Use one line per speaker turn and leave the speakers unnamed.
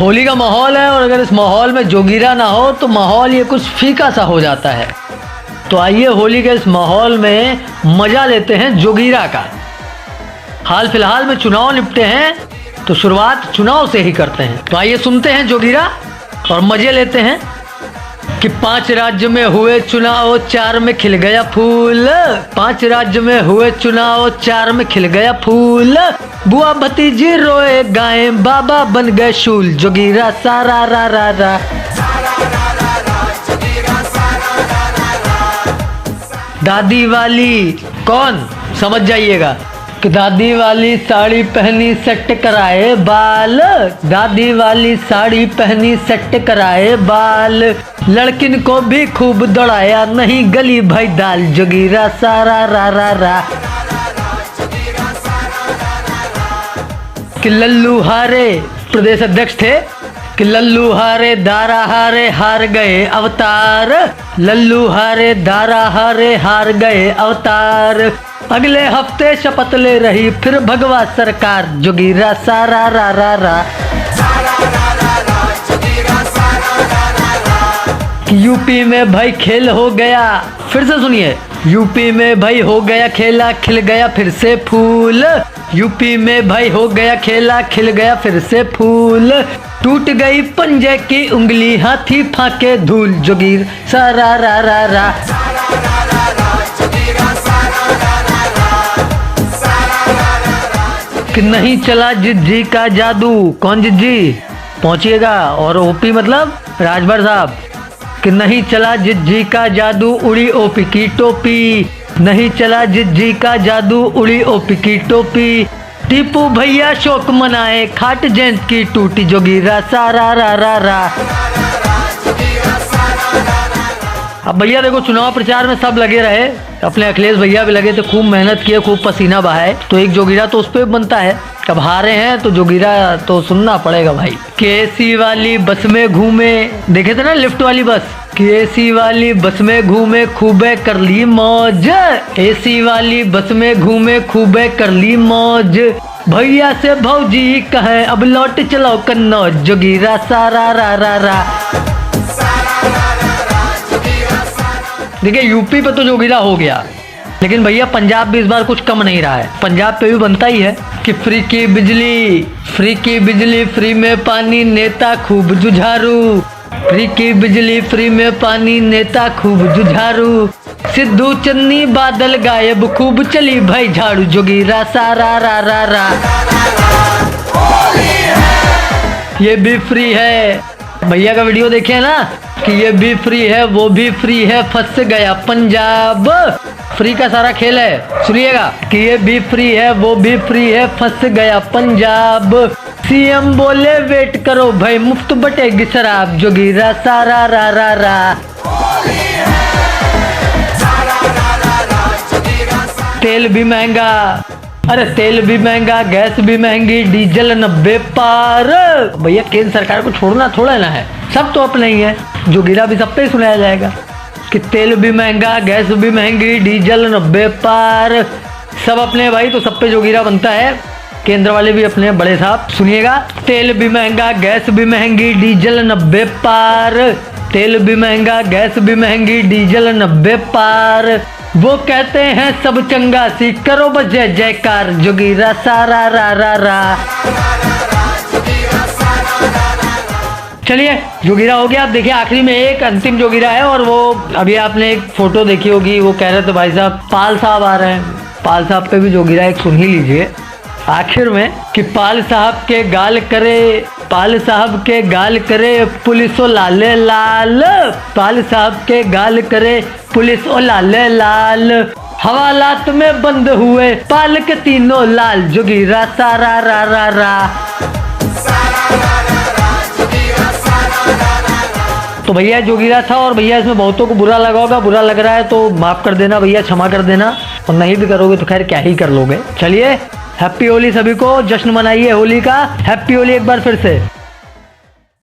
होली का माहौल है और अगर इस माहौल में जोगीरा ना हो तो माहौल ये कुछ फीका सा हो जाता है। तो आइए होली के इस माहौल में मजा लेते हैं जोगीरा का। हाल फिलहाल में चुनाव निपटे हैं तो शुरुआत चुनाव से ही करते हैं। तो आइए सुनते हैं जोगीरा और मजे लेते हैं कि 5 राज्य में हुए चुनाव, 4 में खिल गया फूल। 5 राज्य में हुए चुनाव, 4 में खिल गया फूल। बुआ भतीजी रोए गाए, बाबा बन गए शूल। जोगीरा सारा रा रा रा। दादी वाली कौन, समझ जाइएगा कि दादी वाली साड़ी पहनी सेट कराए बाल। दादी वाली साड़ी पहनी सेट कराए बाल। लड़किन को भी खूब दौड़ाया, नहीं गली भाई दाल। जोगीरा सारा रा रा रा। कि लल्लू हारे प्रदेश अध्यक्ष थे कि लल्लू हारे दारा हारे हार गए अवतार। लल्लू हारे दारा हारे हार गए अवतार। अगले हफ्ते शपथ ले रही फिर भगवा सरकार। जोगीरा सारा रा रा रा। यूपी में भाई खेल हो गया, फिर से सुनिए। यूपी में भाई हो गया खेला, खिल गया फिर से फूल। यूपी में भाई हो गया खेला, खिल गया फिर से फूल। टूट गई पंजे की उंगली, हाथी फाके धूल। जोगीर सारा रा रा रा। कि नहीं चला जिज्जी का जादू। कौन जिज्जी, पहुंचिएगा। और ओपी मतलब राजभर साहब। कि नहीं चला जिज्जी का जादू, उड़ी ओपी की टोपी। नहीं चला जिज्जी का जादू, उड़ी ओपी की टोपी। टीपू भैया शोक मनाए, खाट जयंत की टूटी। जोगीरा सारा रा रा रा। अब भैया देखो, चुनाव प्रचार में सब लगे रहे, अपने अखिलेश भैया भी लगे थे, खूब मेहनत किए, खूब पसीना बहाए। तो एक जोगीरा तो उस पर बनता है। कब हारे हैं तो जोगीरा तो सुनना पड़ेगा भाई। कि एसी वाली बस में घूमे, देखे थे ना लिफ्ट वाली बस। कि एसी वाली बस में घूमे, खूबे कर ली मौज। एसी वाली बस में घूमे, खूबे कर ली मौज। भैया से भौजी कहे अब लौट चलो कन्नौज। जोगीरा सारा रा रा रा। देखिए यूपी पे तो जोगीरा हो गया, लेकिन भैया पंजाब भी इस बार कुछ कम नहीं रहा है। पंजाब पे भी बनता ही है कि फ्री की बिजली, फ्री की बिजली, फ्री में पानी, नेता खूब जुझारू। फ्री की बिजली, फ्री में पानी, नेता खूब जुझारू। सिद्धू चन्नी बादल गायब, खूब चली भाई झाड़ू। जोगीरा सारा रा रा रा। ये भी फ्री है, भैया का वीडियो देखे ना कि ये भी फ्री है वो भी फ्री है, फंस गया पंजाब। फ्री का सारा खेल है, सुनिएगा कि ये भी फ्री है वो भी फ्री है, फंस गया पंजाब। सीएम बोले वेट करो भाई, मुफ्त बटेगी शराब। जोगीरा सारा रा रा रा। तेल भी महंगा, अरे तेल भी महंगा, गैस भी महंगी, डीजल 90 पार। भैया केंद्र सरकार को छोड़ना थोड़ा ना है, सब तो अपने ही है। जोगीरा भी सब पे ही सुनाया जाएगा कि तेल भी महंगा, गैस भी महंगी, डीजल 90 पार। सब अपने भाई, तो सब पे जोगीरा बनता है। केंद्र वाले भी अपने बड़े साहब, सुनिएगा। तेल भी महंगा, गैस भी महंगी, डीजल 90 पार। तेल भी महंगा, गैस भी महंगी, डीजल 90 पार। वो कहते हैं सब चंगा सी, करो बस जय जयकार। जोगीरा सारा रा रा रा। चलिए जोगीरा हो गया। अब देखिए आखिरी में एक अंतिम जोगीरा है, और वो अभी आपने एक फोटो देखी होगी, वो कह रहे थे भाई साहब पाल साहब आ रहे हैं। पाल साहब पे भी जोगीरा एक सुन ही लीजिए आखिर में कि पाल साहब के गाल करे, पाल साहब के गाल करे पुलिस ओ लाले लाल। पाल साहब के गाल करे पुलिस ओ लाले लाल। हवालात में बंद हुए पाल के तीनों लाल। जोगीरा सारा रा रा रा। तो भैया जोगीरा था, और भैया इसमें बहुतों को बुरा लगा होगा। बुरा लग रहा है तो माफ कर देना भैया, क्षमा कर देना, और नहीं भी करोगे तो खैर क्या ही कर लोगे। चलिए हैप्पी होली सभी को, जश्न मनाइए होली का। हैप्पी होली एक बार फिर से।